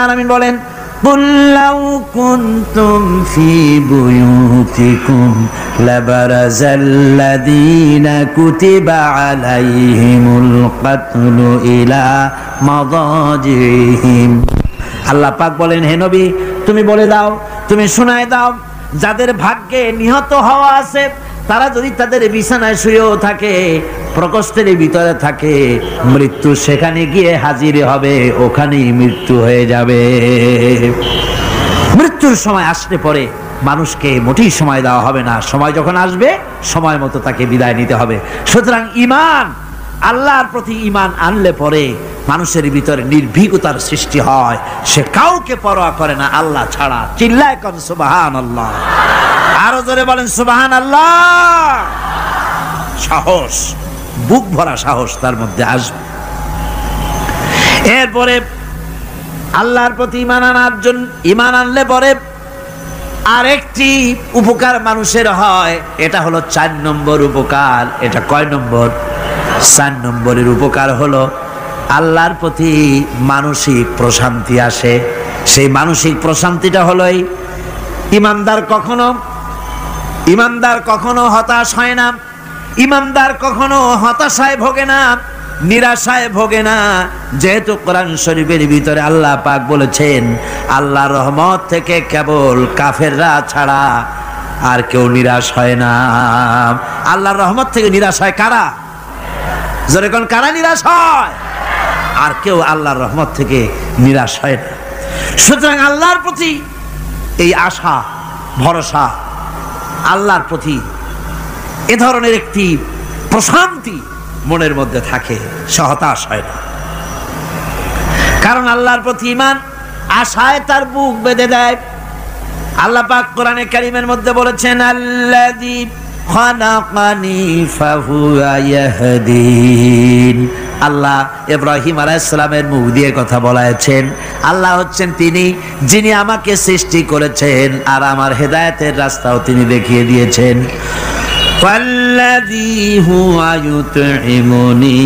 আলামিন বলেন, قُلْ لَوْ كُنْتُمْ فِي بُيُوتِكُمْ لَبَرَزَ الَّذِينَ كُتِبَ عَلَيْهِمُ الْقَتْلُ إِلَى مَضَاجِعِهِمْ। আল্লাহ পাক বলেন, হে নবী তুমি বলে দাও, তুমি শোনায় দাও, যাদের ভাগ্যে নিহত হওয়া আছে তারা যদি তাদের বিছানায় শুয়েও থাকে, প্রকোষ্ঠের ভিতরে থাকে, মৃত্যু সেখানে গিয়ে হাজির হবে, ওখানেই মৃত্যু হয়ে যাবে। মৃত্যুর সময় আসলে পরে মানুষকে মোটেই সময় দেওয়া হবে না, সময় যখন আসবে সময় মতো তাকে বিদায় নিতে হবে। সুতরাং ঈমান, আল্লাহর প্রতি ঈমান আনলে পরে মানুষের ভিতরে নির্ভীকতার সৃষ্টি হয়, সে কাউকে পরোয়া করে না আল্লাহ ছাড়া। চিল্লায় কোন সুবহানাল্লাহ, আরো জোরে বলেন সুবহানাল্লাহ। সাহস, বুক ভরা সাহস তার মধ্যে আসবে। এরপরে আল্লাহর প্রতি ঈমান আনলে পরে আরেকটি উপকার মানুষের হয়, এটা হলো 4 নম্বর উপকার। এটা কয় নম্বর? 4 নম্বরের উপকার হলো আল্লাহর প্রতি মানসিক প্রশান্তি আসে। সেই মানসিক প্রশান্তিটা হলো ইমানদার কখনো হতাশ হয় না, ইমানদার কখনো হতাশায় ভোগে না, নিরাশায় ভোগে না। যেহেতু কোরআন শরীফের ভিতরে আল্লাহ পাক বলেছেন, আল্লাহর রহমত থেকে কেবল কাফেররা ছাড়া আর কেউ নিরাশ হয় না। আল্লাহর রহমত থেকে নিরাশ হয় কারা? জোরে কোন, কারা নিরাশ হয়? আর কেউ আল্লাহর রহমত থেকে নিরাশ হয় না। সুতরাং আল্লাহর প্রতি এই আশা, ভরসা, আল্লাহর প্রতি এ ধরনের একটি প্রশান্তি মনের মধ্যে থাকে, সে হতাশ হয় না। কারণ আল্লাহর প্রতি ঈমান আশায় তার বুক বেঁধে দেয়। আল্লাহ পাক কোরআনে কারীমের মধ্যে বলেছেন, আল্লাযী খালাকানি ফাহুয়া ইয়াহদিন। আল্লাহ ইব্রাহিম আলাইহিস সালামের মুখ দিয়ে কথা বলেছেন, আল্লাহ হচ্ছেন তিনি যিনি আমাকে সৃষ্টি করেছেন আর আমার হেদায়েতের রাস্তাও তিনি দেখিয়ে দিয়েছেন। ওয়াল্লাযী হুয়া ইউতঈমুনি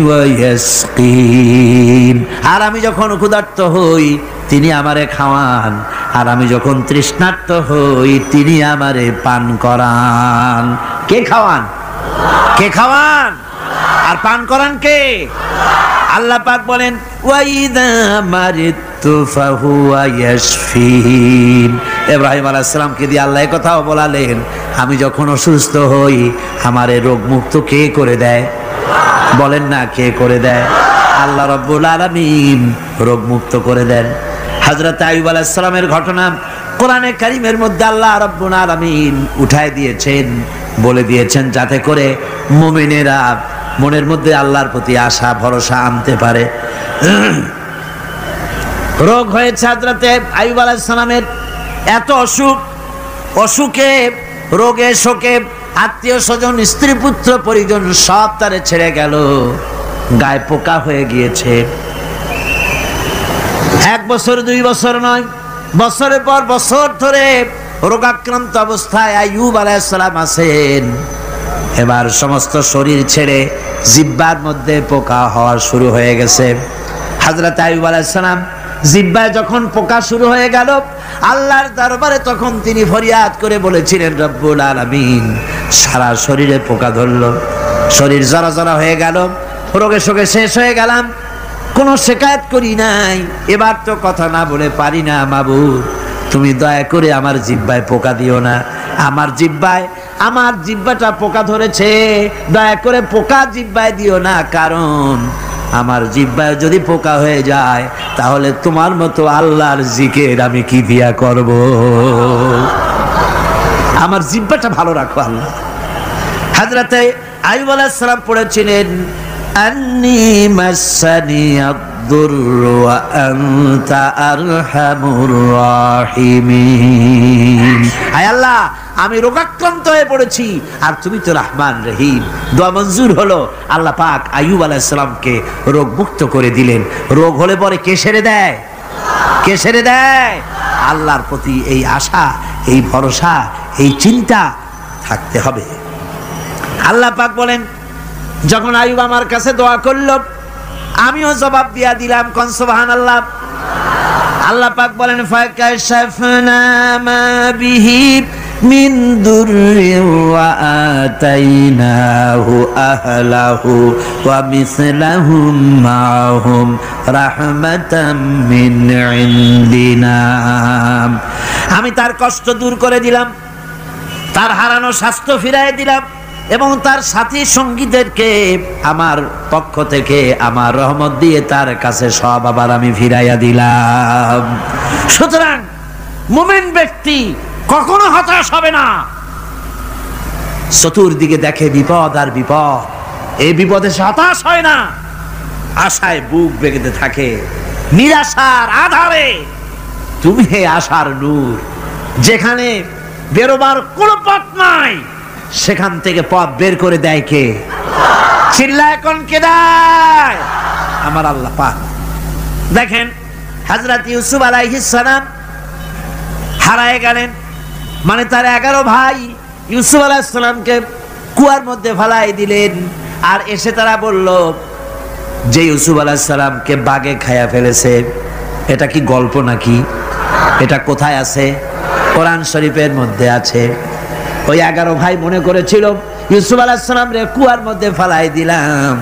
ওয়া ইয়াসকিন। আর আমি যখন ক্ষুধার্ত হই তিনি আমারে খাওয়ান, আর আমি যখন তৃষ্ণার্ত হই তিনি আমারে পান করান। কে খাওয়ান? কে খাওয়ান আর পান করান কে? আল্লাহ পাক বলেন, ওয়াইদা মারিতু ফাহুয়া ইয়াশফিন। ইব্রাহিম আলাইহিস সালামকে দিয়ে আল্লাহ এই কথাও বলালেন, আমি যখন অসুস্থ হই আমারে রোগ মুক্ত কে করে দেয়? বলেন না, কে করে দেয়? আল্লাহ রাব্বুল আলামিন রোগ মুক্ত করে দেন। হযরত আইয়ুব আলাইহিস সালামের ঘটনা কোরআনে কারীমের মধ্যে আল্লাহ রাব্বুল আলামিন উঠায় দিয়েছেন, বলে দিয়েছেন যাতে করে মুমিনেরা মনের মধ্যে আল্লাহর প্রতি আশা ভরসা আনতে পারে। রোগ হয়েছে হযরত আইয়ুব আলাইহিস সালামের, এত অসুখে রোগে শোকে আত্মীয় স্বজন স্ত্রী পুত্র পরিজন সব তারে ছেড়ে গেল, গায়ে পোকা হয়ে গিয়েছে। 1 বছর 2 বছর নয়, বছরের পর বছর ধরে রোগাক্রান্ত অবস্থায় আইয়ুব আলাইহিস সালাম আছেন। এবার সমস্ত শরীর ছেড়ে জিহ্বার মধ্যে পোকা হওয়া শুরু হয়ে গেছে। হযরত আইয়ুব আলাইহিস সালাম জিহ্বায় যখন পোকা শুরু হয়ে গেল, আল্লাহর দরবারে তখন তিনি ফরিয়াদ করে বলেছিলেন, রব্বুল আলামিন সারা শরীরে পোকা ধরলো, শরীর জরা জরা হয়ে গেল, রোগে শোকে শেষ হয়ে গেলাম, কোনো শিকায়ত করি নাই, এবার তো কথা না বলে পারি না। মাবুদ তুমি দয়া করে আমার জিহ্বায় পোকা দিও না, আমার জিহ্বাটা পোকা ধরেছে, দয়া করে পোকা জিহ্বায় দিও না, কারণ আমার জিহ্বায় যদি পোকা হয়ে যায় তাহলে তোমার মতো আল্লাহর জিকির আমি কি দিয়া করব? আমার জিহ্বাটা ভালো রাখো আল্লাহ। হযরত আইয়ুব আলাইহিস সালাম পড়েছিলেন, আন্নী মাসানি আদ-দুররু ওয়া আনতা আরহামুর রাহিমিন। আয় আল্লাহ আমি রোগাক্রান্ত হয়ে পড়েছি আর তুমি তো রহমান রহিম। দোয়া মঞ্জুর হলো, আল্লাহ পাক আইয়ুব আলাইহিস সালামকে রোগ মুক্ত করে দিলেন। রোগ হলে পরে কে সেরে দেয়? কে সেরে দেয়? আল্লাহর প্রতি এই আশা, এই ভরসা, এই চিন্তা থাকতে হবে। আল্লাহ পাক বলেন, যখন আইয়ুব আমার কাছে দোয়া করল আমিও জবাব দিয়া দিলাম। কোন সুবহানাল্লাহ। আল্লাহ পাক বলেন ফাকাশাফনা মা বিহি মিন দুররি ওয়া আতাইনাহু আহলাহু ওয়া মিসলাহুম মাহুম রাহমাতাম মিন ইনদিনা। আমি তার কষ্ট দূর করে দিলাম, তার হারানো স্বাস্থ্য ফিরিয়ে দিলাম এবং তার সাথী সঙ্গীদেরকে আমার পক্ষ থেকে আমার রহমত দিয়ে তার কাছে সব আবার আমি ফিরাইয়া দিলাম। সুতরাং মুমিন ব্যক্তি কখনো হতাশ হবে না। চতুর্দিকে দেখে বিপদ আর বিপদ, এই বিপদে সে হতাশ হয় না, আশায় বুক বেঁধে থাকে। নিরাশার আধারে তুমি হে আশার নূর, যেখানে বেরোবার কোনো পথ নাই সেখান থেকে পথ বের করে দেয় কে? চিল্লায় কোন কে দেয়? আমার আল্লাহ পাক। দেখেন হযরত ইউসুফ আলাইহিস সালাম হারায় গেলেন, মানে তার 11 ভাই ইউসুফ আলাইহিস সালামকে কুয়ার মধ্যে ফেলাই দিলেন। আর এসে তারা বলল যে ইউসুফ আলাইহিস সালামকে বাঘে খায়া ফেলেছে। এটা কি গল্প নাকি? এটা কোথায় আছে? কোরআন শরীফের মধ্যে আছে। ওই 11 ভাই মনে করেছিল ইউসুফ আলাইহিস সালাম রে কুয়ার মধ্যে ফেলাই দিলাম,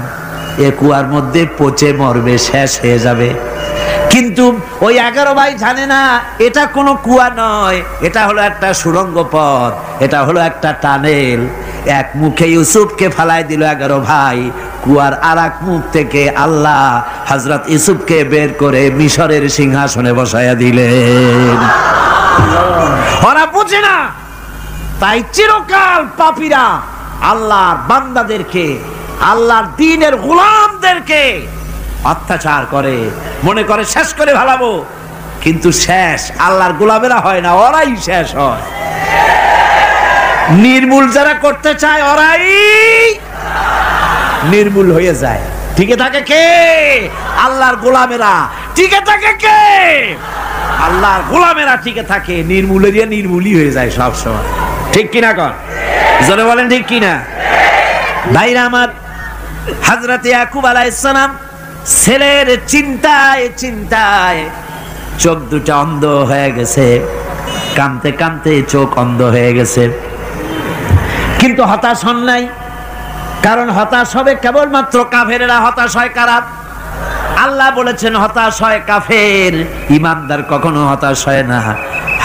এ কুয়ার মধ্যে পচে মরবে, শেষ হয়ে যাবে। কিন্তু ওই 11 ভাই জানে না এটা কোনো কুয়া নয়, এটা হলো একটা সুড়ঙ্গ পথ, এটা হলো একটা টানেল। এক মুখে ইউসুফকে ফেলাই দিল 11 ভাই, কুয়ার আরেক মুখ থেকে আল্লাহ হযরত ইউসুফকে বের করে মিশরের সিংহাসনে বসায়া দিলেন। ওরা বুঝে না, তাই চিরকাল পাপীরা আল্লাহর বান্দাদেরকে, আল্লাহর দ্বীনের গোলামদেরকে অত্যাচার করে, মনে করে শেষ করে ফেলাবো, কিন্তু শেষ আল্লাহর গোলামেরা হয় না, ওরাই শেষ হয়। নির্মূল যারা করতে চায় ওরাই নির্মূল হয়ে যায়। টিকে থাকে কে? আল্লাহর গোলামেরা। টিকে থাকে কে? আল্লাহর গোলামেরা টিকে থাকে। নির্মূলেরিয়া নির্মূলই হয়ে যায় সব সময়। ঠিক কিনা কর? জোরে বলেন ঠিক কিনা? ভাইরা আমার, হযরত ইয়াকুব আলাইহিস সালাম ছেলের চিন্তায় চিন্তায় চোখ দুটো অন্ধ হয়ে গেছে, কাঁদতে কাঁদতে চোখ অন্ধ হয়ে গেছে। কিন্তু হতাশ হন নাই, কারণ হতাশ হবে কেবলমাত্র কাফেরেরা। হতাশ হয় কারা? আল্লাহ বলেছেন হতাশ হয় কাফের, ইমানদার কখনো হতাশ হয় না।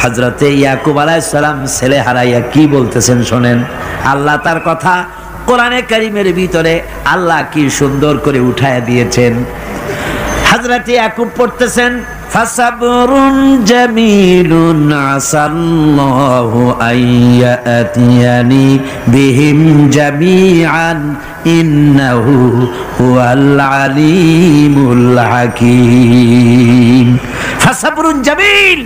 হযরত ইয়াকুব আলাইহিস সালাম ছেলে হারাইয়া কি বলতেছেন শোনেন। আল্লাহ তার কথা কোরআনে কারীমের ভিতরে আল্লাহ কি সুন্দর করে উঠায়া দিয়েছেন। হযরত ইয়াকুব পড়তেছেন ফাসাবরুন জামিলুন আসাল্লাহু আইয়াতিয়ানি বিহিম জামিআন ইন্নাহু হুয়াল আলিমুল হাকীম। ফাসাবরুন জামিল,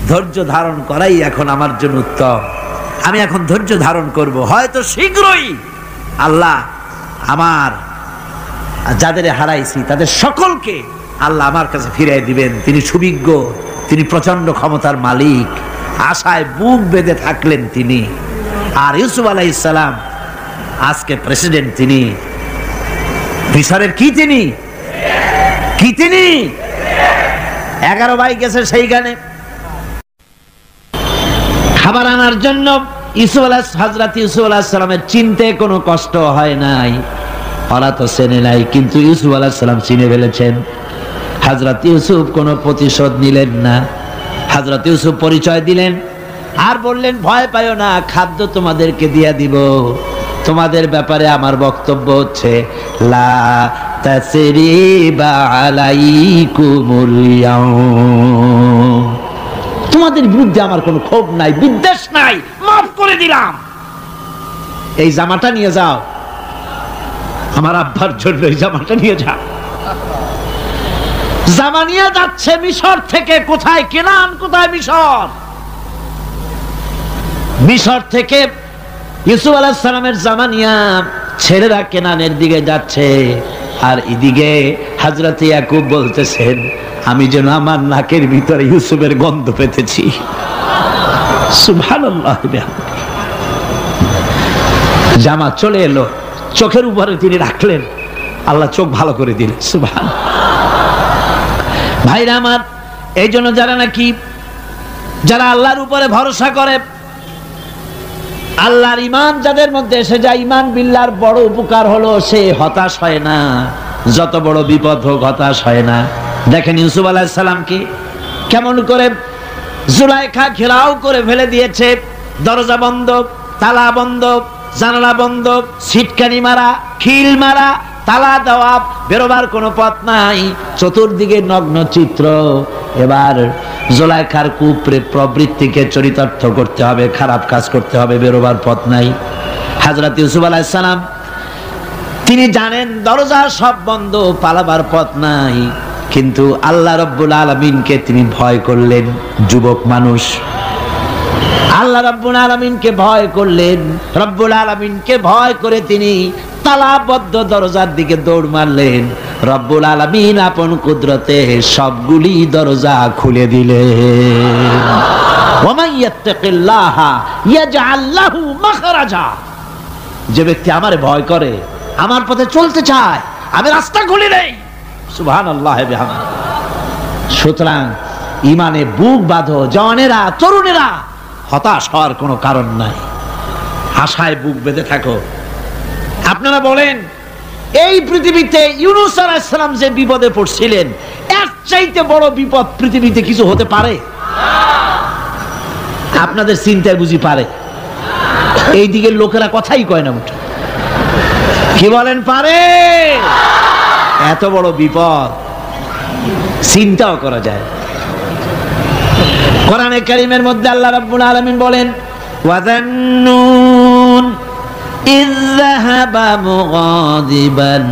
ধৈর্য ধারণ করাই এখন আমার জন্য উত্তম। আমি এখন ধৈর্য ধারণ করব, হয়তো শীঘ্রই আল্লাহ আমার যাদের হারাইছি তাদের সকলকে আল্লাহ আমার কাছে ফিরিয়ে দিবেন। তিনি সুবিজ্ঞ, তিনি প্রচন্ড ক্ষমতার মালিক। আশায় বুক বেঁধে থাকলেন তিনি। আর ইউসুফ আলাইহিস সালাম আজকে প্রেসিডেন্ট, তিনি মিশরের কি তিনি 11 ভাই গেছে সেইখানে খাবার আনার জন্য। হযরত ইউসুফ আলাইহিস সালামের চিনতে কোনো কষ্ট হয় নাই। ওরা তো চেনে নাই, কিন্তু ইউসুফ আলাইহিস সালাম চিনে ফেলেছেন। হযরত ইউসুফ কোনো প্রতিশোধ নিলেন না। হযরত ইউসুফ পরিচয় দিলেন আর বললেন ভয় পাইও না, খাদ্য তোমাদেরকে দিয়ে দিব। তোমাদের ব্যাপারে আমার বক্তব্য হচ্ছে লা তাসরিবা আলাইকুমুল ইয়াউম, তোমাদের বিরুদ্ধে আমার কোনো ক্ষোভ নাই, বিদ্বেষ নাই, মাফ করে দিলাম। এই জামাটা নিয়ে যাও, আমার আব্বার জন্য এই জামাটা নিয়ে যাও। জামা নিয়ে যাচ্ছে মিশর থেকে। কোথায়? কেনান। কোথায়? মিশর। মিশর থেকে ইউসুফ আলাইহিস সালামের জামা নিয়ে ছেলেরা কেনানের দিকে যাচ্ছে। আর এদিকে হযরত ইয়াকুব বলতেছেন আমি যেন আমার নাকের ভিতরে ইউসুফের গন্ধ পেতেছি। সুবহানাল্লাহ। জামা চলে এলো, চোখের উপরে তিনি রাখলেন, আল্লাহ চোখ ভালো করে দিলেন। সুবহানাল্লাহ। ভাইরা আমার, এই জন্য যারা আল্লাহর উপরে ভরসা করে, আল্লাহর ঈমান যাদের মধ্যে এসে যায়, ঈমান বিল্লাহর বড় উপকার হলো সে হতাশ হয় না, যত বড় বিপদ হোক হতাশ হয় না। দেখেন ইউসুফ আলাইহিস সালামকে কেমন করে জুলাইখা ঘেরাও করে ফেলে দিয়েছে, দরজা বন্ধ, তালা বন্ধ, জানালা বন্ধ, ছিটকানি মারা, খিল মারা, তালা দেওয়া, বেরোবার কোনো পথ নাই, চতুর্দিকে নগ্ন চিত্র। এবার জুলাইখার কুপ্রে প্রবৃত্তিকে চরিতার্থ করতে হবে, খারাপ কাজ করতে হবে, বেরোবার পথ নাই। হযরত ইউসুফ আলাইহিস সালাম তিনি জানেন দরজা সব বন্ধ, পালাবার পথ নাই, কিন্তু আল্লাহ রাব্বুল আলামিনকে তিনি ভয় করলেন। যুবক মানুষ আল্লাহ রাব্বুল আলামিনকে ভয় করলেন, রব্বুল আলামিনকে ভয় করে তিনি তালাবদ্ধ দরজার দিকে দৌড় মারলেন। রব্বুল আলামিন আপন কুদরতে সবগুলি দরজা খুলে দিলেন। ওয়া মান ইয়াত্তাকিল্লাহা ইয়াজআল লাহু মাখরাজা, যে ব্যক্তি আমারে ভয় করে, আমার পথে চলতে চায়, আমি রাস্তা খুলে দেই। সুবহানাল্লাহ বিহামদিহি। সুতরাং ঈমানে বুক বাঁধো জওয়ানেরা, তরুণেরা, হতাশ হওয়ার কোনো কারণ নাই, আশায় বুক বেঁধে থাকো। আপনারা বলেন এই পৃথিবীতে ইউনূস আলাইহিস সালাম যে বিপদে পড়ছিলেন, এর চাইতে বড় বিপদ পৃথিবীতে কিছু হতে পারে? আপনাদের চিন্তায় বুঝি পারে? এই দিকের লোকেরা কথাই কয় না মুঠো। কি বলেন পারে? এত বড় বিপদ চিন্তাও করা যায়। কোরআনে কারীমের মধ্যে আল্লাহ রাব্বুল আলামিন বলেন, ওয়াযান্নুন ইয যাহাবা মুগাদিবান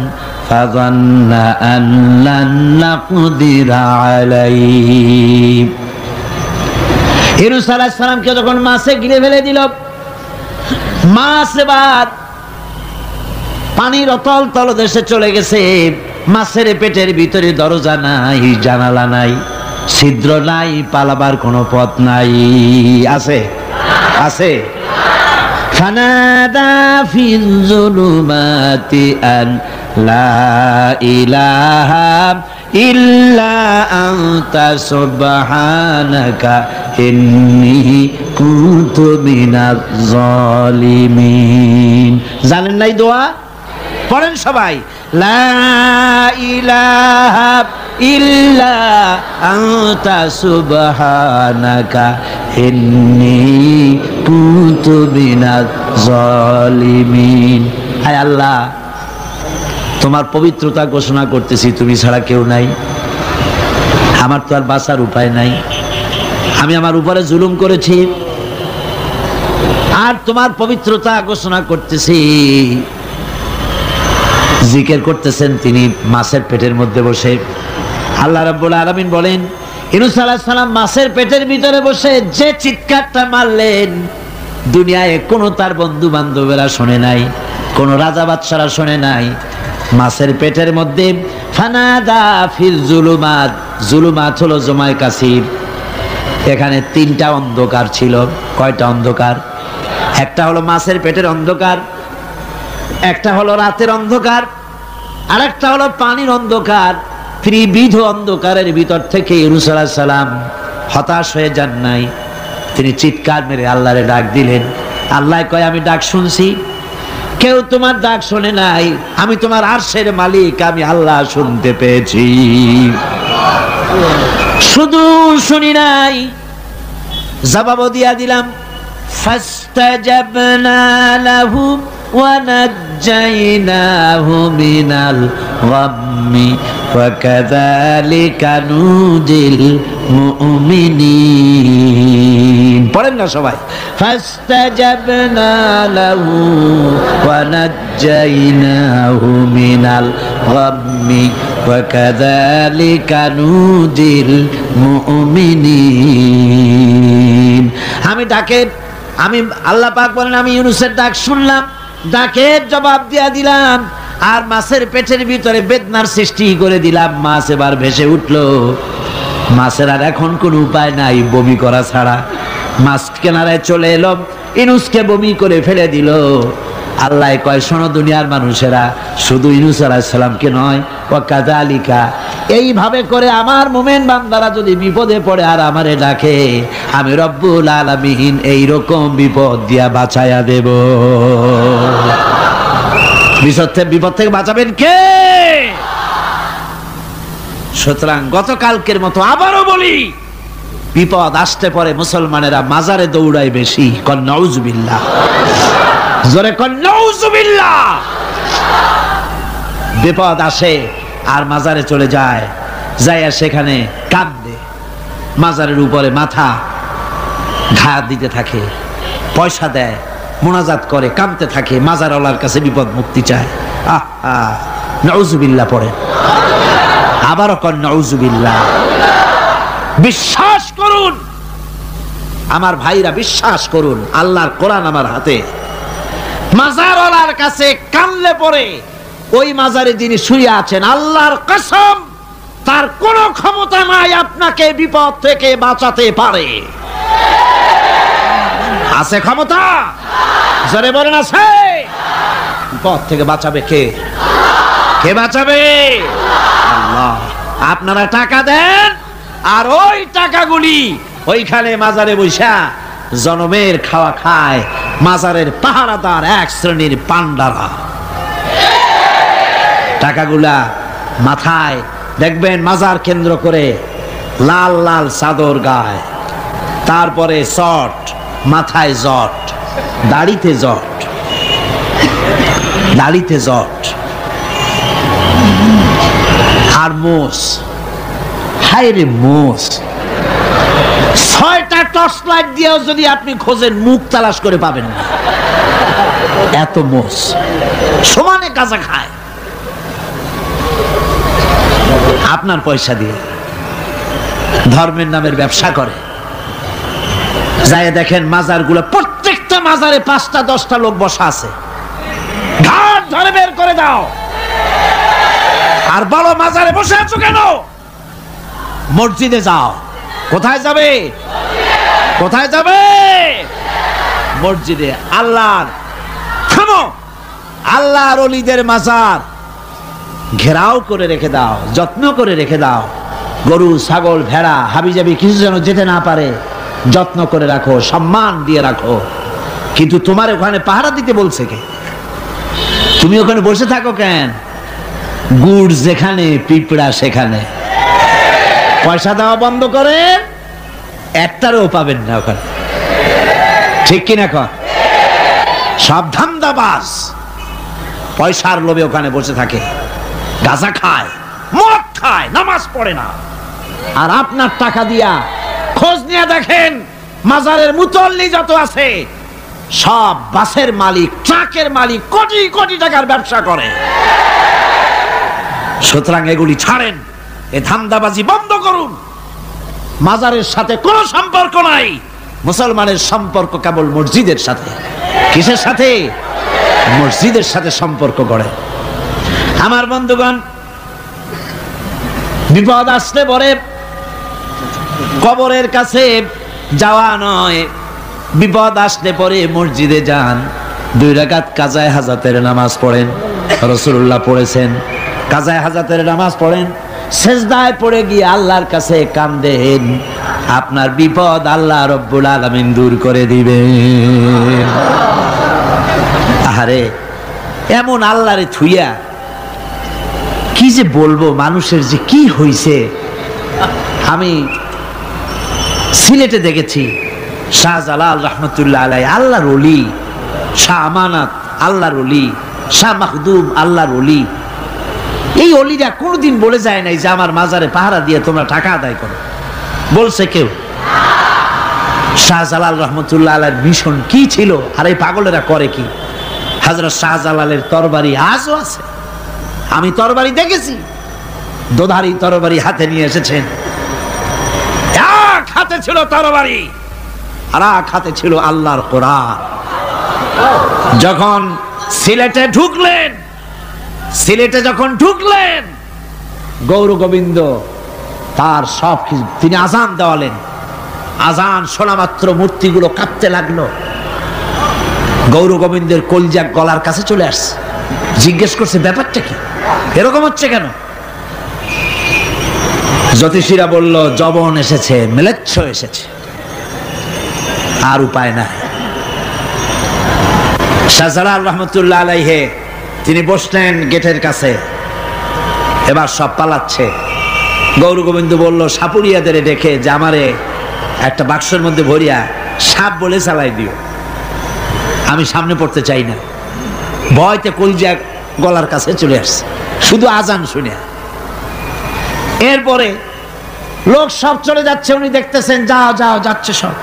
ফাযান্না আন লান নাকদিরা আলাইহি। ইউনূস আলাইহিস সালামকে যখন মাছে গিলে ফেলে দিল, মাছ এবার পানির অতল তলদেশে চলে গেছে। মাছের পেটের ভিতরে দরজা নাই, জানালা নাই, ছিদ্র নাই, পালাবার কোনো পথ নাই। আছে? আছে? ফানাদা ফিল যুলুমাতি আন লা ইলাহা ইল্লা আনতা সুবহানাকা ইন্নী কুনতু মিনাজ জালিমিন। জানেন নাই দোয়া? পড়েন সবাই, লা ইলাহা ইল্লা আনতা সুবহানাকা ইন্নী কুনতু মিনাজ জালিমিন। হায় আল্লাহ, তোমার পবিত্রতা ঘোষণা করতেছি, তুমি ছাড়া কেউ নাই, আমার তো আর বাঁচার উপায় নাই, আমি আমার উপরে জুলুম করেছি, আর তোমার পবিত্রতা ঘোষণা করতেছি। জিকির করতেছেন তিনি মাছের পেটের মধ্যে বসে। আল্লাহ রাব্বুল আলামিন বলেন, ইউনূস আলাইহিস সালাম মাছের পেটের ভিতরে বসে যে চিৎকারটা মারলেন, দুনিয়ায় কোনো তার বন্ধু বান্ধবেরা শোনে নাই, কোনো রাজা বাদশারা শোনে নাই। মাছের পেটের মধ্যে ফানাদা ফিল যুলুমাত, যুলুমাত হলো জমায় কাসির, এখানে তিনটা অন্ধকার ছিল। কয়টা অন্ধকার? একটা হলো মাছের পেটের অন্ধকার, একটা হলো রাতের অন্ধকার, আর একটা হলো পানির অন্ধকার। ত্রিবিধ অন্ধকারের ভিতর থেকে ইউনূস আলাইহিস সালাম হতাশ হয়ে যান নাই, তিনি চিৎকার মেরে আল্লাহরে ডাক দিলেন। আল্লাহ কয়, আমি ডাক শুনছি, কেউ তোমার ডাক শোনে নাই, আমি তোমার আরশের মালিক, আমি আল্লাহ শুনতে পেয়েছি, শুধু শুনি নাই, জবাবও দিয়া দিলাম। ফাস্তাজাবনা লাহু ওয়া নাজ্জাইনাহু মিনাল গাম্মি ওয়া কাযালিকা নুজিল মুমিনিন। পড়েন না সবাই, ফাস্তাজাবনা লাহু ওয়া নাজ্জাইনাহু মিনাল গাম্মি ওয়া কাযালিকা নুজিল মুমিনিন। আমি আল্লাহ পাক বলেন, আমি ইউনূসের ডাক শুনলাম, ডাকের জবাব দিয়া দিলাম, আর মাছের পেটের ভিতরে বেদনার সৃষ্টি করে দিলাম। মাছ এবার ভেসে উঠলো। মাছের আর এখন কোন উপায় নাই বমি করা ছাড়া। মাছ কিনারায় চলে এলো, ইউনূসকে বমি করে ফেলে দিল। আল্লাহ কয়, শোনো দুনিয়ার মানুষেরা, শুধু ইউনূস আলাইহিস সালামকে নয়, ওয়া কাযালিকা এইভাবে করে আমার মুমিন বান্দারা যদি বিপদে পড়ে আর আমারে ডাকে, আমি রব্বুল আলামিন এইরকম বিপদ দিয়া বাঁচায়া দেব। বিপদ থেকে বাঁচাবেন কে? সুতরাং গতকালকের মতো আবারও বলি, বিপদ আসতে পরে মুসলমানেরা মাজারে দৌড়ায় বেশি। কন নাউজুবিল্লাহ, জোরে কন নাউজুবিল্লাহ। বিপদ আসে আর মাজারে চলে যায়, যাইয়া সেখানে কাঁদে, মাজারের উপরে মাথা ঘা দিতে থাকে, পয়সা দেয়, মুনাজাত করে, কাঁদতে থাকে, মাজারওয়ালার কাছে বিপদ মুক্তি চায়। নাউজুবিল্লাহ পড়ে, আবারও কন নাউজুবিল্লাহ। বিশ্বাস করুন আমার ভাইরা, বিশ্বাস করুন, আল্লাহর কোরআন আমার হাতে। মাজারওয়ালার কাছে কানলে পরে ওই মাজারে যিনি শুয়ে আছেন, আল্লাহর কসম তার কোনো ক্ষমতা নাই আপনাকে বিপদ থেকে বাঁচাতে পারে। আছে ক্ষমতা? জোরে বলেন আছে। বিপদ থেকে বাঁচাবে কে? কে বাঁচাবে? আল্লাহ। আপনারা টাকা দেন আর ওই টাকাগুলি ওইখানে মাজারে বৈশা জনমের খাওয়া খায় মাজারের পাহারাদার এক শ্রেণীর পান্ডারা। টাকাগুলা মাথায় দেখবেন মাজার কেন্দ্র করে লাল লাল চাদর গায়, তারপরে শট, মাথায় জট, দাড়িতে জট, দাড়িতে জট আর মোষ। হায় রে মোষ! 6টা টর্চ লাইট দিয়েও যদি আপনি খোঁজেন মুখ তালাশ করে পাবেন না, এত মোষ সমানে গাঁজা খায় আপনার পয়সা দিয়ে, ধর্মের নামের ব্যবসা করে। যাই দেখেন মাজারগুলো, প্রত্যেকটা মাজারে 5টা 10টা লোক বসা আছে। ঘাট ধরে বের করে দাও। আর বলো মাজারে বসে আছো কেন? মসজিদে যাও। কোথায় যাবে? কোথায় যাবে? মসজিদে। আল্লাহর থামো, আল্লাহর ওলিদের মাজার ঘেরাও করে রেখে দাও, যত্ন করে রেখে দাও। গরু, ছাগল, ভেড়া, হাবিজাবি কিছু যেন যেতে না পারে, যত্ন করে রাখো, সম্মান দিয়ে রাখো। কিন্তু তোমার ওখানে পাহারা দিতে বলছে কে? তুমি ওখানে বসে থাকো কেন? গুড় যেখানে পিঁপড়া সেখানে। পয়সা দেওয়া বন্ধ করে একটারও পাবেন না ওখানে, ঠিক কিনা কর? সব ধান্দাবাজ পয়সার লোভে ওখানে বসে থাকে, গাঁজা খায়, মদ খায়, নামাজ পড়ে না। আর আপনার টাকা দিয়া খোঁজ নিয়ে দেখেন মাজারের মুতল্লি যত আছে সব বাসের মালিক, ট্রাকের মালিক, কোটি কোটি টাকার ব্যবসা করে। সুতরাং এগুলি ছাড়েন, এ ধান্দাবাজি বন্ধ করুন। মাজারের সাথে কোনো সম্পর্ক নাই। মুসলমানের সম্পর্ক কেবল মসজিদের সাথে। কিসের সাথে? মসজিদের সাথে সম্পর্ক গড়ে। আমার বন্ধুগণ, বিপদ আসলে পরে কবরের কাছে যাওয়া নয়, বিপদ আসলে পরে মসজিদে যান, 2 রাকাত কাজায়ে হাজাতের নামাজ পড়েন। রাসূলুল্লাহ পড়েছেন, কাজায়ে হাজাতের নামাজ পড়েন, সেজদায় পড়ে গিয়ে আল্লাহর কাছে কাঁদেন, আপনার বিপদ আল্লাহ রব্বুল আলামিন দূর করে দিবেন। আহারে, এমন আল্লাহরে থুইয়া কি যে বলবো, মানুষের যে কি হইছে। আমি সিলেটে দেখেছি শাহজালাল রহমতুল্লাহ আলাই, আল্লাহর ওলি, শাহ আমানত আল্লাহর ওলি, শাহ মাখদুম আল্লাহর ওলি। এই ওলিরা কোনদিন বলে যায় নাই যে আমার মাজারে পাহারা দিয়ে তোমরা টাকা আদায় করো। বলছে কেউ? শাহজালাল রহমতুল্লাহ আলাইর মিশন কি ছিল আর এই পাগলেরা করে কি? হযরত শাহজালালের তরবারি আজও আছে। আমি তরবারি দেখেছি, দোধারি তরবারি হাতে নিয়ে এসেছেন। এক হাতে ছিল তরবারি আর এক হাতে ছিল আল্লাহর কোরআন। যখন সিলেটে ঢুকলেন, গৌর গোবিন্দ তার সব কিছু, তিনি আজান দেওয়ালেন। আজান শোনা মাত্র মূর্তিগুলো কাঁপতে লাগলো। গৌর গোবিন্দের কলজা গলার কাছে চলে আসছে, জিজ্ঞেস করছে ব্যাপারটা কি, এরকম হচ্ছে কেন? জ্যোতিষীরা বলল যবন এসেছে, মেলেচ্ছ এসেছে, আর উপায় নাই। শাহজালাল রহমতুল্লাহ আলাইহে তিনি বসলেন গেটের কাছে, এবার সব পালাচ্ছে। গৌর গোবিন্দ বলল সাপুরিয়াদের ডেকে যে আমারে একটা বাক্সের মধ্যে ভরিয়া সাপ বলে চালাই দিও, আমি সামনে পড়তে চাই না। ভয়তে কলজা গলার কাছে চলে আসছে শুধু আজান শুনে। এরপরে লোক সব চলে যাচ্ছে, উনি দেখতেছেন যাও যাও যাচ্ছে সব।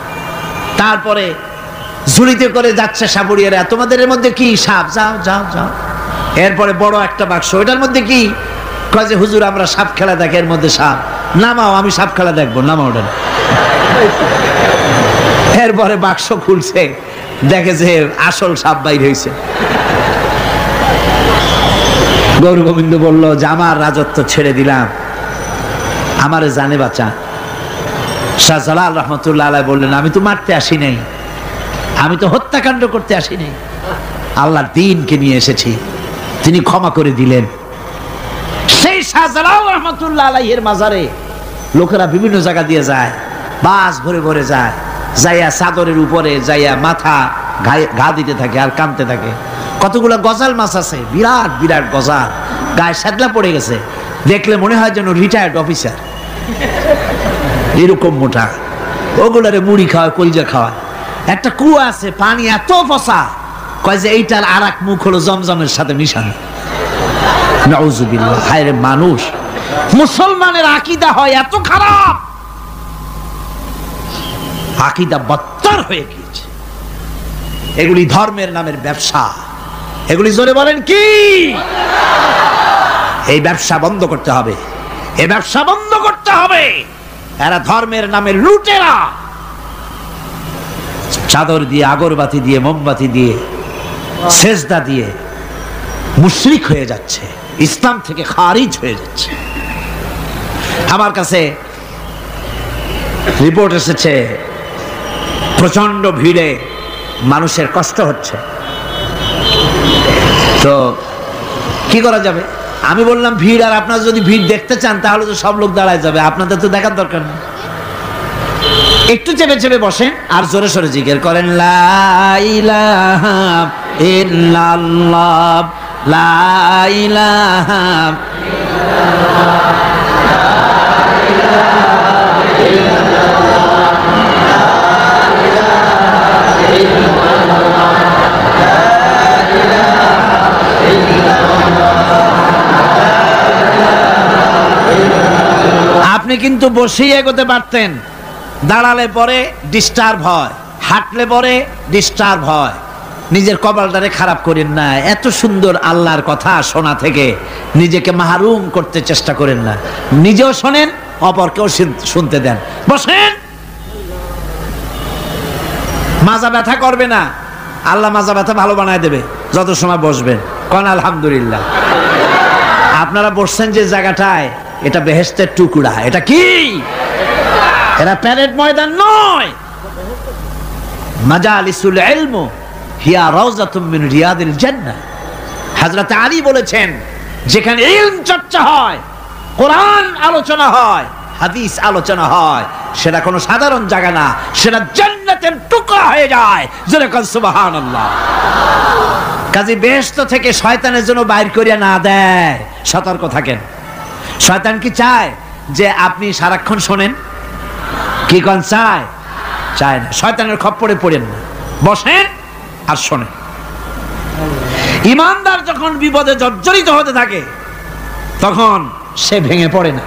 তারপরে ঝুড়িতে করে যাচ্ছে সাপুরিয়ারা, তোমাদের এর মধ্যে কি? সাপ, যাও যাও যাও। এরপরে বড় একটা বাক্স, ওটার মধ্যে কি? কয় যে হুজুর আমরা সাপ খেলা দেখি, এর মধ্যে সাপ। নামাও, আমি সাপ খেলা দেখবো, নামাও ওটা। এরপরে বাক্স খুলছে, দেখে যে আসল সাপ বাইর হয়েছে। গৌর গোবিন্দ বলল যে আমার রাজত্ব ছেড়ে দিলাম, আমারে জানে বাঁচা। শাহজালাল রহমতুল্লাহ আলাইহি বললেন আমি তো মারতে আসি নাই, আমি তো হত্যাকাণ্ড করতে আসি নাই, আল্লাহর দ্বীনকে নিয়ে এসেছি। তিনি ক্ষমা করে দিলেন। সেই শাহজালাল রহমতুল্লাহ আলাইহির মাজারে লোকেরা বিভিন্ন জায়গা দিয়ে যায়, বাস ভরে ভরে যায়, যাইয়া চাদরের উপরে যাইয়া মাথা ঘা দিতে থাকে আর কাঁদতে থাকে। কতগুলো গজাল মাছ আছে, বিরাট বিরাট গজাল, গায়ে শ্যাদলা পড়ে গেছে, দেখলে মনে হয় যেন রিটায়ার্ড অফিসার, এরকম মোটা। ওগুলারে মুড়ি খাওয়ায়, কলজা খাওয়ায়। একটা কুয়া আছে, পানি এত ফসা, কয় যে এইটার আর এক মুখ হলো জমজমের সাথে মিশানো। নাউজুবিল্লাহ। হায় রে মানুষ, মুসলমানের আকীদা হয় এত খারাপ, আকীদা বদতর হয়ে গিয়েছে। এগুলি ধর্মের নামের ব্যবসা, এগুলি জোরে বলেন কি? এই ব্যবসা বন্ধ করতে হবে, এই ব্যবসা বন্ধ করতে হবে। এরা ধর্মের নামে লুটেরা, চাদর দিয়ে, আগরবাতি দিয়ে, মোমবাতি দিয়ে, সেজদা দিয়ে মুশরিক হয়ে যাচ্ছে, ইসলাম থেকে খারিজ হয়ে যাচ্ছে। আমার কাছে রিপোর্ট এসেছে প্রচন্ড ভিড়ে মানুষের কষ্ট হচ্ছে, তো কি করা যাবে? আমি বললাম ভিড়, আর আপনারা যদি ভিড় দেখতে চান তাহলে তো সব লোক দাঁড়ায় যাবে, আপনাদের তো দেখার দরকার নেই। একটু চেপে চেপে বসেন আর জোরে সোরে জিকির করেন লা ইলাহা ইল্লাল্লাহ, লা ইলাহা আপনি কিন্তু বসেই এগোতে পারতেন, দাঁড়ালে পরে ডিস্টার্ব হয়, হাঁটলে পরে ডিস্টার্ব হয়। নিজের কপালটারে খারাপ করেন না, এত সুন্দর আল্লাহর কথা শোনা থেকে নিজেকে মাহরুম করতে চেষ্টা করেন না। নিজেও শোনেন, অপরকেও শুনতে দেন। বসেন, মাজা ব্যথা করবে না, আল্লাহ মাজা ব্যথা ভালো বানায় দেবে যত সময় বসবেন। কোন আলহামদুলিল্লাহ। আপনারা বসছেন যে জায়গাটায়, এটা বেহেশতের টুকরা। এটা কি? এরা প্যারেড ময়দান নয়। মাজালিসুল ইলম হিয়া রাউযাতুম মিন রিয়াদিল জান্নাহ। হযরত আলী বলেছেন যেখানে ইলম চর্চা হয়, কোরআন আলোচনা হয়, হাদিস আলোচনা হয়, সেটা কোনো সাধারণ জায়গা না, সেটা জান্নাতের টুকরা হয়ে যায়। জোরে বলেন সুবহানাল্লাহ। কাজী বেহেশত থেকে শয়তানের জন্য বাইর করিয়া না দেয়, সতর্ক থাকেন। শয়তান কি চায় যে আপনি সারাক্ষণ শোনেন? কি কোন চায়? চায় না। শয়তানের খপ্পরে পড়েন না, বসেন আর শোনেন। ইমানদার যখন বিপদে জর্জরিত হতে থাকে তখন সে ভেঙে পড়ে না,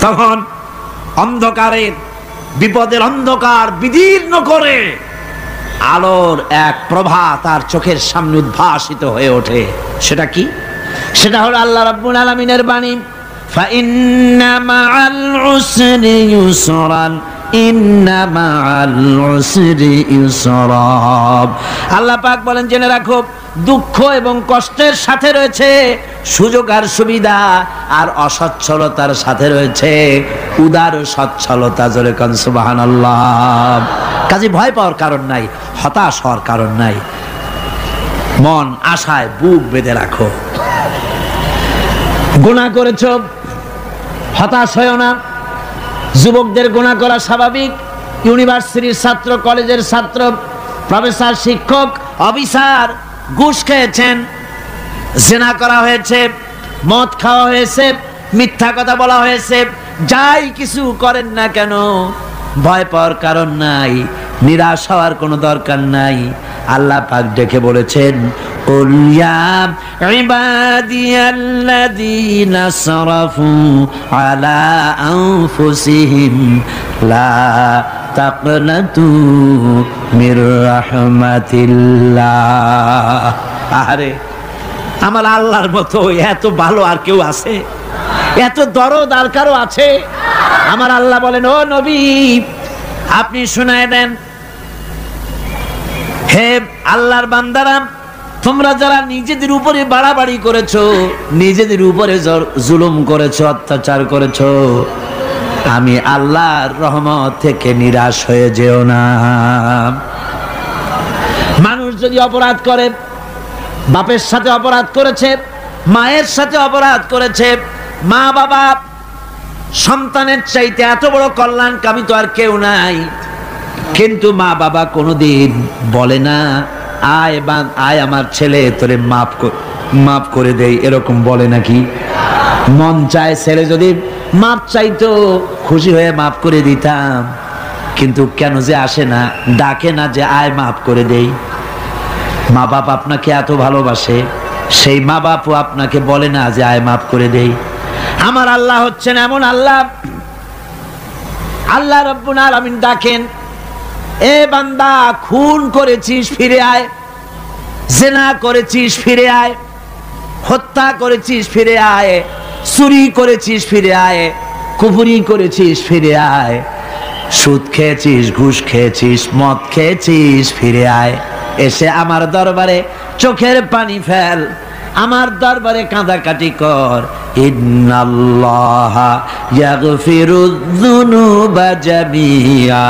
তখন অন্ধকারের, বিপদের অন্ধকার বিদীর্ণ করে আলোর এক প্রভা তার চোখের সামনে উদ্ভাসিত হয়ে ওঠে। সেটা কি? সেটা হলো আল্লাহ রাব্বুল আলামিনের বাণী, ফাইন্না মাআল উসরি ইউসরান, ইন্না মাআল উসরি ইউসরা। আল্লাহ পাক বলেন জেনে রাখো, দুঃখ এবং কষ্টের সাথে রয়েছে সুযোগ আর সুবিধা, আর অসচ্ছলতার সাথে রয়েছে উদার সচ্ছলতা। জোরে কোন সুবহানাল্লাহ। কাজে ভয় পাওয়ার কারণ নাই, হতাশ হওয়ার কারণ নাই। মন আশায় বুক বেঁধে রাখো। গুনাহ করেছো, হতাশ হয়েও না। যুবকদের গুনাহ করা স্বাভাবিক। ইউনিভার্সিটির ছাত্র, কলেজের ছাত্র, প্রফেসর, শিক্ষক, অফিসার ঘুষ খেয়েছেন, জিনা করা হয়েছে, মদ খাওয়া হয়েছে, মিথ্যা কথা বলা হয়েছে, যাই কিছু করেন না কেন ভয় পাওয়ার কারণ নাই, নিরাশ হওয়ার কোনো দরকার নাই। আল্লাহ পাক ডেকে বলেছেন, কুল ইয়া ইবাদিয়াল্লাযীনা সারাফু আলা আনফুসিহিম লা তাকনাতু মির রাহমাতিল্লাহ। আরে আমার আল্লাহর মতো এত ভালো আর কেউ আছে? এত দরদ আর কারো আছে? আমার আল্লাহ বলেন, ও নবী আপনি শুনায় দেন, হে আল্লাহর বান্দারা, তোমরা যারা নিজেদের উপরে বাড়াবাড়ি করেছো, নিজেদের উপরে জুলুম করেছো, অত্যাচার করেছো, আমি আল্লাহর রহমত থেকে নিরাশ হয়ে যেও না। মানুষ যদি অপরাধ করে, বাপের সাথে অপরাধ করেছে, মায়ের সাথে অপরাধ করেছে, মা বাবা সন্তানের চাইতে এত বড় কল্যাণকামী তো আর কেউ নাই, কিন্তু মা বাবা কোনোদিন বলে না আয় আমার ছেলে তোরে মাফ করে দেই, এরকম বলে নাকি? মন চায় ছেলে যদি মাপ চাইতো, খুশি হয়ে মাফ করে দিতাম, কিন্তু কেন যে আসে না, ডাকে না যে আয় মাফ করে দেই। মা বাপ আপনাকে এত ভালোবাসে, সেই মা বাপও আপনাকে বলে না যে আয় মাফ করে দেই। আমার আল্লাহ হচ্ছেন এমন আল্লাহ, আল্লাহ রাব্বুল আলামিন ডাকেন, এ বান্দা খুন করেছিস ফিরে আয়, জিনা করেছিস ফিরে আয়, হত্যা করেছিস ফিরে আয়, চুরি করেছিস ফিরে আয়, কুফরি করেছিস ফিরে আয়, সুদ খেয়েছিস, ঘুষ খেয়েছিস, মদ খেয়েছিস ফিরে আয়, এসে আমার দরবারে চোখের পানি ফেল, আমার দরবারে কাঁদাকাটি কর। ইন্নাল্লাহা ইয়াগফিরুয যুনুবা জামিআ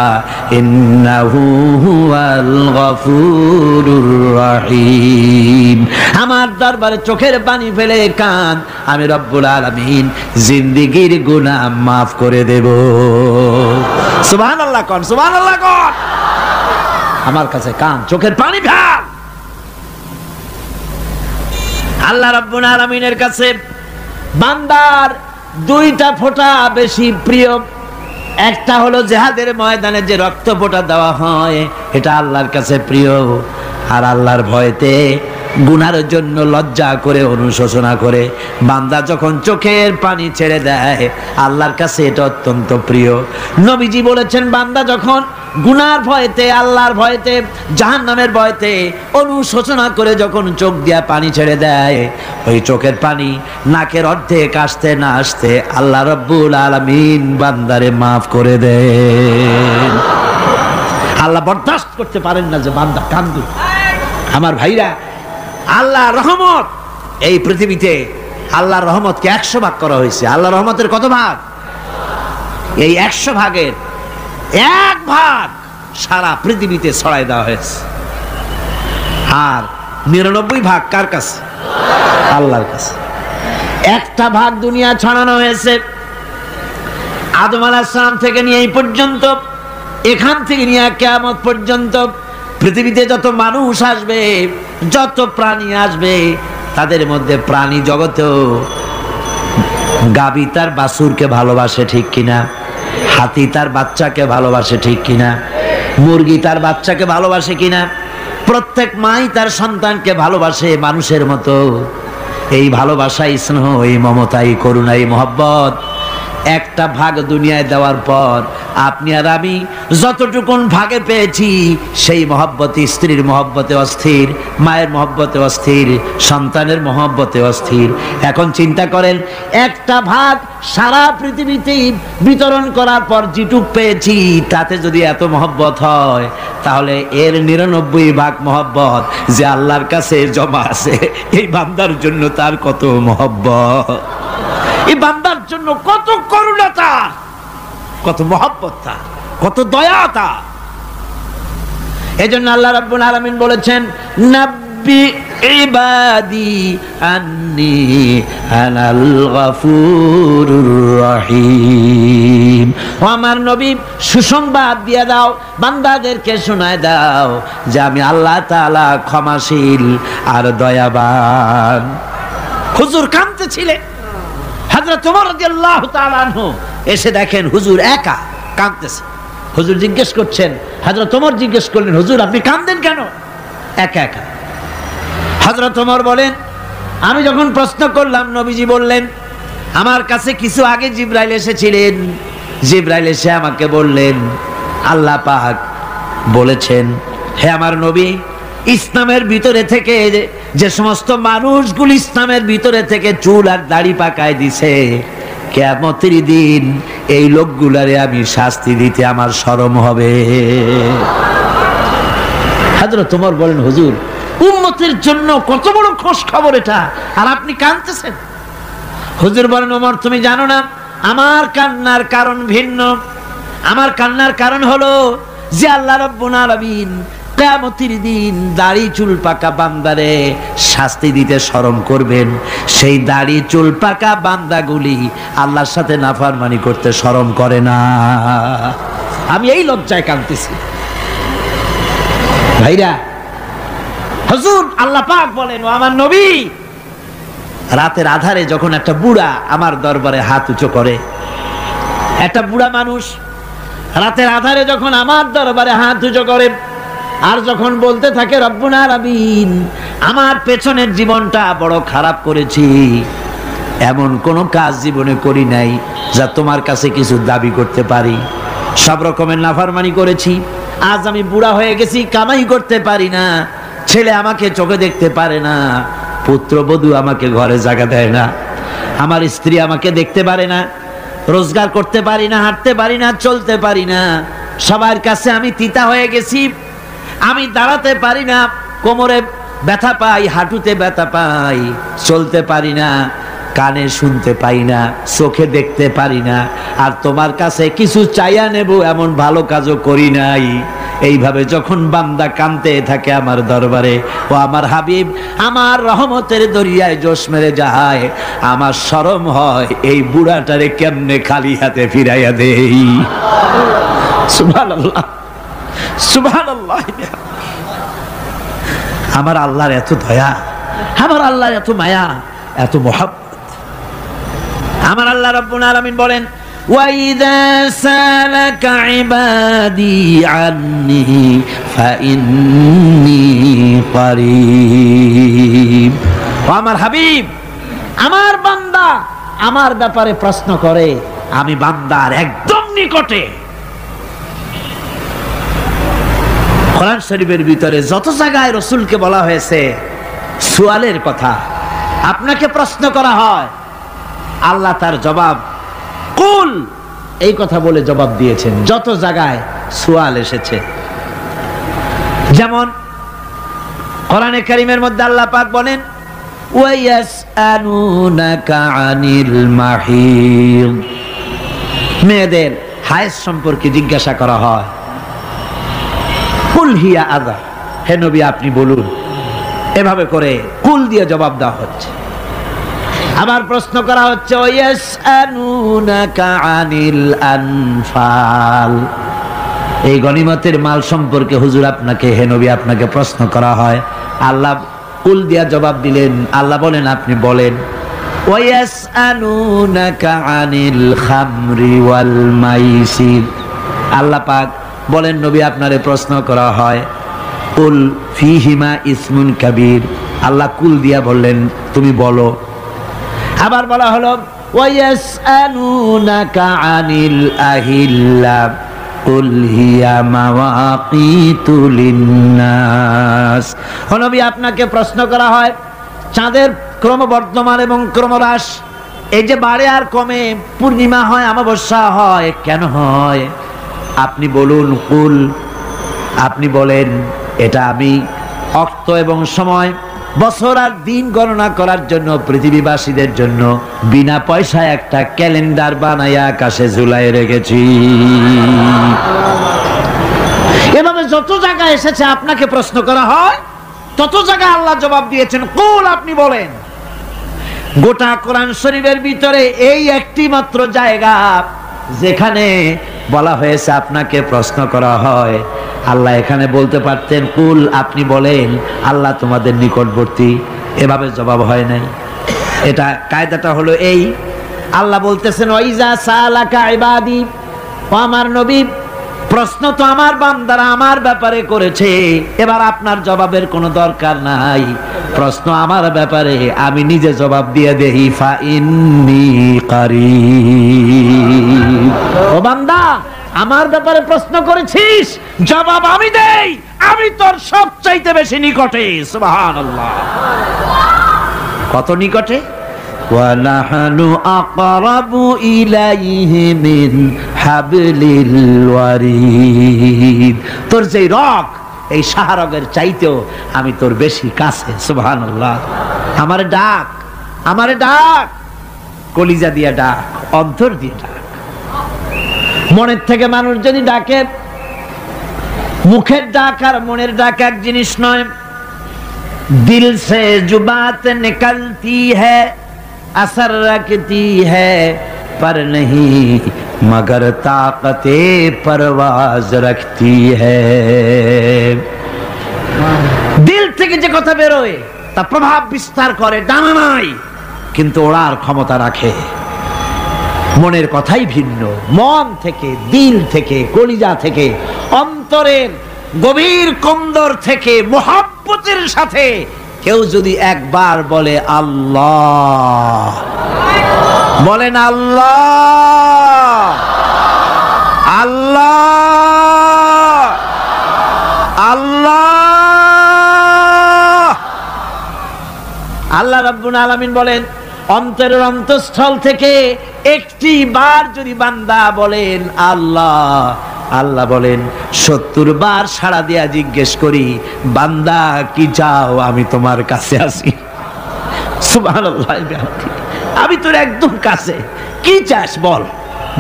ইন্নাহু হুয়াল গফুরুর রহিম। আমার দরবারে চোখের পানি ফেলে কাঁদ, আমি রব্বুল আলামিন জিন্দেগীর গুনাহ মাফ করে দেব। সুবহানাল্লাহ কোন, সুবহানাল্লাহ কোন। আমার কাছে কান, চোখের পানি ফেল। আল্লাহ রাব্বুল আলামিনের কাছে বান্দার দুইটা ফোঁটা বেশি প্রিয়। একটা হলো জিহাদের ময়দানে যে রক্ত ফোঁটা দেওয়া হয়, এটা আল্লাহর কাছে প্রিয়। আর আল্লাহর ভয়তে গুনার জন্য লজ্জা করে, অনুশোচনা করে বান্দা যখন চোখের পানি ছেড়ে দেয়, আল্লাহর কাছে এটা অত্যন্ত প্রিয়। নবীজি বলেছেন, বান্দা যখন গুনার ভয়তে, আল্লাহর ভয়তে, জাহান্নামের ভয়তে অনুশোচনা করে যখন চোখ দিয়া পানি ছেড়ে দেয়, ওই চোখের পানি নাকের অর্ধেক আসতে না আসতে আল্লাহ রাব্বুল আলামিন বান্দারে মাফ করে দেন। আল্লাহ বরদাস্ত করতে পারেন না যে বান্দা কান্দুক। আমার ভাইরা, আল্লাহর রহমত এই পৃথিবীতে, আল্লাহর রহমতকে 100 ভাগ করা হয়েছে। আল্লাহর রহমতের কত ভাগ? এই 100 ভাগের 1 ভাগ সারা পৃথিবীতে ছড়াই দেওয়া হয়েছে। আর 99 ভাগ কার কাছে? আল্লাহর কাছে। 1টা ভাগ দুনিয়া ছড়ানো হয়েছে আদম আলাইহিস সালাম থেকে নিয়ে এই পর্যন্ত, এখান থেকে নিয়ে কিয়ামত পর্যন্ত পৃথিবীতে যত মানুষ আসবে, যত প্রাণী আসবে, তাদের মধ্যে প্রাণী জগতেও গাবি তার বাছুরকে ভালোবাসে ঠিক কিনা, হাতি তার বাচ্চাকে ভালোবাসে ঠিক কিনা, মুরগি তার বাচ্চাকে ভালোবাসে কিনা, প্রত্যেক মাই তার সন্তানকে ভালোবাসে মানুষের মতো। এই ভালোবাসা, স্নেহ, এই মমতা, এই করুণা, এই মহব্বত 1টা ভাগ দুনিয়ায় দেওয়ার পর আপনি আর আমি যতটুকুন ভাগে পেয়েছি, সেই মহব্বতে, স্ত্রীর মহব্বতে অস্থির, মায়ের মহব্বতে অস্থির, সন্তানের মহব্বতে অস্থির। এখন চিন্তা করেন, 1টা ভাগ সারা পৃথিবীতে বিতরণ করার পর যেটুক পেয়েছি, তাতে যদি এত মহব্বত হয়, তাহলে এর 99 ভাগ মহব্বত যে আল্লাহর কাছে জমা আছে, এই বান্দার জন্য তার কত মহব্বত, এই বান্দার জন্য কত করুণা তার, কত মহব্বত তার, কত দয়া তার। এজন্য আল্লাহ রাব্বুল আলামিন বলেছেন, নাব্বি ইবাদি আন্নি আনাল গফুরুর রহিম। ও আমার নবী, সুসংবাদ দিয়ে দাও, বান্দাদেরকে শোনায় দাও যে আমি আল্লাহ তাআলা ক্ষমাশীল আর দয়াবান। হুজুর কাঁদতেছিলেন। হযরত ওমর রাদিয়াল্লাহু তাআলা আনহু এসে দেখেন হুজুর একা কাঁদতেছে। হুজুর জিজ্ঞেস করছেন, হযরত ওমর জিজ্ঞেস করলেন, হুজুর আপনি কাঁদেন কেন একা একা? হযরত ওমর বলেন, আমি যখন প্রশ্ন করলাম নবীজি বললেন, আমার কাছে কিছু আগে জিবরাইল এসেছিলেন। জিবরাইল এসে আমাকে বললেন, আল্লাহ পাক বলেছেন, হে আমার নবী, ইসলামের ভিতরে থেকে যে সমস্ত মানুষগুলো ইসলামের ভিতরে থেকে চুল আর দাড়ি পাকায় দিছে, কিয়ামতের দিন এই লোকগুলারে আমি শাস্তি দিতে আমার শরম হবে। হযরত ওমর বলেন, হুজুর উম্মতের জন্য কত বড় খোঁজ খবর এটা, আর আপনি কাঁদতেছেন। হুজুর বলেন, ওমর তুমি জানো না আমার কান্নার কারণ ভিন্ন। আমার কান্নার কারণ হলো যে আল্লাহ রাব্বুল আলামিন কিয়ামতের দিন দাড়ি চুল পাকা বান্দারে শাস্তি দিতে শরম করবেন। সেই দাড়ি চুল পাকা বান্দাগুলি আল্লাহর সাথে নাফরমানি করতে শরম করে না। আমি এই লজ্জায় কাঁদতেছি। ভাইরা, হুজুর আল্লাহ পাক বলেন, ও আমার নবী, রাতের আধারে যখন একটা বুড়া আমার দরবারে হাত উঁচু করে, একটা বুড়া মানুষ রাতের আধারে যখন আমার দরবারে হাত উঁচু করে আর যখন বলতে থাকে, রব্বুল আলামিন আমার পেছনের জীবনটা বড় খারাপ করেছি, এমন কোন কাজ জীবনে করি নাই যা তোমার কাছে কিছু দাবি করতে পারি, সব রকমের নাফরমানি করেছি, আজ আমি বুড়া হয়ে গেছি, কামাই করতে পারি না, ছেলে আমাকে চোখে দেখতে পারে না, পুত্রবধূ আমাকে ঘরে জায়গা দেয় না, আমার স্ত্রী আমাকে দেখতে পারে না, রোজগার করতে পারি না, হাঁটতে পারি না, চলতে পারি না, সবার কাছে আমি তিতা হয়ে গেছি, আমি দাঁড়াতে পারি না, কোমরে ব্যথা পাই, হাঁটুতে ব্যথা পাই, চলতে পারি না, কানে শুনতে পাই না, চোখে দেখতে পারি না, আর তোমার কাছে কিছু চাইয়া নেব এমন ভালো কাজও করি নাই। এইভাবে যখন বান্দা কাঁদতে থাকে আমার দরবারে, ও আমার হাবিব আমার রহমতের দরিয়ায় জোশ মেরে যায়, আমার শরম হয় এই বুড়াটারে কেমনে খালি হাতে ফিরাইয়া দেই। সুবহানাল্লাহ, সুবহানাল্লাহ। আমার আল্লাহর এত দয়া, আমার আল্লাহর এত মায়া, এত মহব্বত। আমার আল্লাহ রাব্বুল আলামিন বলেন, وَإِذَا سَأَلَكَ عِبَادِي عَنِّي فَإِنِّي قَرِيبٌ। ও আমার হাবিব, আমার বান্দা আমার ব্যাপারে প্রশ্ন করে, আমি বান্দার একদম নিকটে। কোরআন শরীফের ভিতরে যত জায়গায় রাসূলকে বলা হয়েছে সুয়ালের কথা, আপনাকে প্রশ্ন করা হয়, আল্লাহ তার জবাব কুল এই কথা বলে জবাব দিয়েছেন। যত জায়গায় সুয়াল এসেছে, যেমন কোরআনে কারীমের মধ্যে আল্লাহ পাক বলেন, ওয়ায়াসআলুনাকা আনিল মাহিদ, মেয়েদের হায়েজ সম্পর্কে জিজ্ঞাসা করা হয়, কুল হিয়া আযা, হে নবী আপনি বলুন। এভাবে করে কুল দিয়ে জবাব দেওয়া হচ্ছে। আবার প্রশ্ন করা হচ্ছে, ওয়ায়াসআলুনাকা আনিল আনফাল, এই গনিমতের মাল সম্পর্কে হুজুর আপনাকে, হে নবী আপনাকে প্রশ্ন করা হয়। আল্লাহ কুল দিয়া জবাব দিলেন। আল্লাহ বলেন আপনি বলেন। ওয়ায়াসআলুনাকা আনিল খামরি ওয়াল মাইসির, আল্লাহ পাক বলেন নবী আপনারে প্রশ্ন করা হয়, কুল ফিহিমা ইসমুন কাবীর, আল্লাহ কুল দিয়া বললেন তুমি বলো। আবার বলা হলো, ওয়ায়াসআলুনাকা আনিল আহিল্লা কুল হিয়া মাওয়াকিতু লিন্নাস, ও নবী আপনাকে প্রশ্ন করা হয় চাঁদের ক্রমবর্ধমান এবং ক্রমহ্রাস, এই যে বাড়ে আর কমে, পূর্ণিমা হয় অমাবস্যা হয়, কেন হয়? আপনি বলুন কুল, আপনি বলেন এটা আমি অক্ত এবং সময়, বছর আর দিন গণনা করার জন্য পৃথিবীবাসীদের জন্য বিনা পয়সায় একটা ক্যালেন্ডার বানাইয়া আকাশে ঝুলাই রেখেছি। এভাবে যত জায়গায় এসেছে আপনাকে প্রশ্ন করা হয়, তত জায়গায় আল্লাহ জবাব দিয়েছেন কুল, আপনি বলেন। গোটা কোরআন শরীফের ভিতরে এই একটি মাত্র জায়গা যেখানে বলা হয়েছে আপনাকে প্রশ্ন করা হয়, আল্লাহ এখানে বলতে পারতেন কুল, আপনি বলেন, আল্লাহ তোমাদের নিকটবর্তী, এভাবে জবাব হয় নাই। এটা কায়দাটা হলো এই, আল্লাহ বলতেছেন ওয়াইজা সালাকা ইবাদি, ও আমার নবী, প্রশ্ন তো আমার বান্দারা আমার ব্যাপারে করেছে, এবার আপনার জবাবের কোনো দরকার নাই। প্রশ্ন আমার ব্যাপারে, আমি নিজে জবাব দিয়ে দেই, ফা ইন্নী কারীব। ও বান্দা, আমার ব্যাপারে প্রশ্ন করেছিস, জবাব আমি দেই, আমি তোর সবচাইতে বেশি নিকটে। সুবহানাল্লাহ। কত নিকটে? وَنَحْنُ أَقْرَبُ إِلَيْهِ مِنْ حَبْلِ الْوَرِيدِ। তোর যে রগ, এই শাহরগের চাইতেও আমি তোর বেশি কাছে। সুবহানাল্লাহ। আমারে ডাক, আমারে ডাক, কলিজা দিয়ে ডাক, অন্তর দিয়ে ডাক। মনের থেকে মানুষ যদি ডাকে, মুখের ডাক আর মনের ডাক এক জিনিস নয়। দিল সে जो बात निकलती है असर रखती है पर नहीं मगर ताकते परवाज रखती है। দিল থেকে যে কথা বেরোয় তা প্রভাব বিস্তার করে, ডানা নাই কিন্তু ওড়ার ক্ষমতা রাখে। মনের কথাই ভিন্ন। মন থেকে, দিল থেকে, কলিজা থেকে, অন্তরের গভীর কন্দর থেকে মোহাব্বতের সাথে কেউ যদি একবার বলে আল্লাহ, বলেন আল্লাহ, আল্লাহ, আল্লাহ। আল্লাহ রাব্বুল আলামিন বলেন, অন্তরের অন্তঃস্থল থেকে একটি বার যদি বান্দা বলেন আল্লাহ, আল্লাহ বলেন 70 বার সাড়া দিয়া জিজ্ঞেস করি, বান্দা কি চাও, আমি তোমার কাছে আছি। সুবহানাল্লাহ। আমি তোর একদম কাছে, কি চাস বল,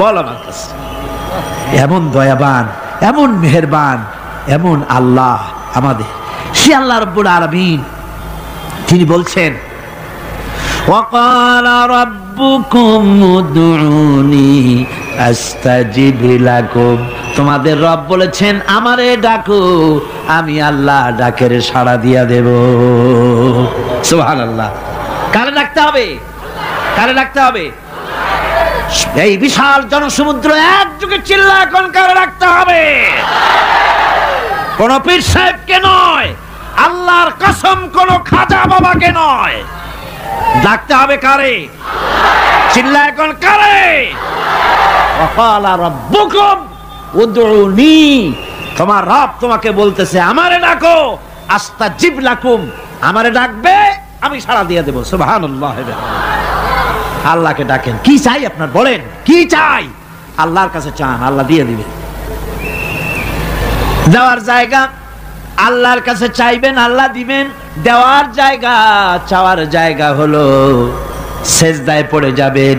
বল আমার কাছে। এমন দয়াবান, এমন মেহেরবান, এমন আল্লাহ আমাদের। সে আল্লাহ রাব্বুল আলামিন তিনি বলছেন وقال ربكم ادعوني استجب لكم। তোমাদের রব বলেছেন আমারে ডাকো, আমি আল্লাহ ডাকের সাড়া দিয়া দেব। সুবহানাল্লাহ। কারে ডাকতে হবে? কারে ডাকতে হবে? এই বিশাল জনসমুদ্র একযোগে চিল্লা এখন কারে ডাকতে হবে? কোন পীর সাহেবকে নয়, আল্লাহর কসম কোন খাজা বাবাকে নয়, ডাকতে হবে কারে? চিল্লা এখন কারে? ওয়াকালা রাব্বুকুম উদউনি, তোমার রব তোমাকে বলতেছে আমারে ডাকো, আস্তাজিব লাকুম, আমারে ডাকবে আমি সাড়া দিয়ে দেব। সুবহানাল্লাহ। আল্লাহকে ডাকেন, কি চাই আপনার বলেন, কি চাই? আল্লাহর কাছে চান, আল্লাহ দিয়ে দিবেন। যাওয়ার জায়গা আল্লাহর কাছে চাইবেন, আল্লাহ দিবেন। দেওয়ার জায়গা, চাওয়ার জায়গা হলো সেজদায় পড়ে যাবেন।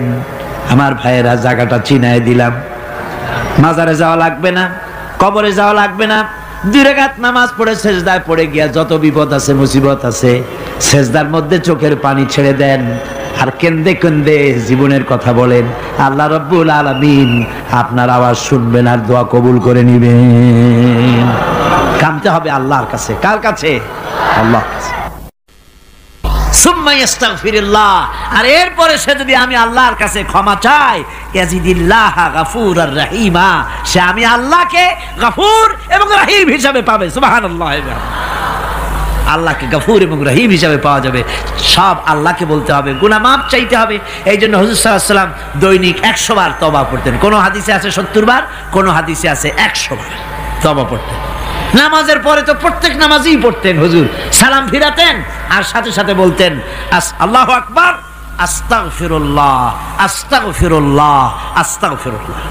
আমার ভাইয়েরা, জায়গাটা চিনায় দিলাম। মাজারে যাওয়া লাগবে না, কবরে যাওয়া লাগবে না। 2 রাকাত নামাজ পড়ে সেজদায় পড়ে গিয়া যত বিপদ আছে, মুসিবত আছে, সেজদার মধ্যে চোখের পানি ছেড়ে দেন আর কেন্দে কেন্দে জীবনের কথা বলেন। আল্লাহ রাব্বুল আলামিন আপনার আওয়াজ শুনবেন আর দোয়া কবুল করে নিবেন। কামতে হবে আল্লাহর কাছে। কার কাছে? আল্লাহর কাছে। সুম্মা ইস্তাগফিরুল্লাহ, আর এরপরে সে যদি আমি আল্লাহর কাছে ক্ষমা চাই, ইয়াজিদিল্লাহ গাফুরার রহিমা, সে আমি আল্লাহকে গফুর এবং রহিম হিসাবে পাবে। সুবহানাল্লাহ। আল্লাহকে গফুর এবং রহিম হিসাবে পাওয়া যাবে। সব আল্লাহকে বলতে হবে, গুনাহ মাফ চাইতে হবে। এই জন্য হুজুর সাল্লাল্লাহু আলাইহি ওয়াসাল্লাম দৈনিক 100 বার তওবা পড়তেন। কোন হাদিসে আছে 70 বার, কোন হাদিসে আছে 100 বার তওবা পড়তেন। নামাজের পরে তো প্রত্যেক নামাজই পড়তেন হুজুর, সালাম ফিরাতেন আর সাথে সাথে বলতেন আল্লাহু আকবার, আস্তাগফিরুল্লাহ, আস্তাগফিরুল্লাহ, আস্তাগফিরুল্লাহ।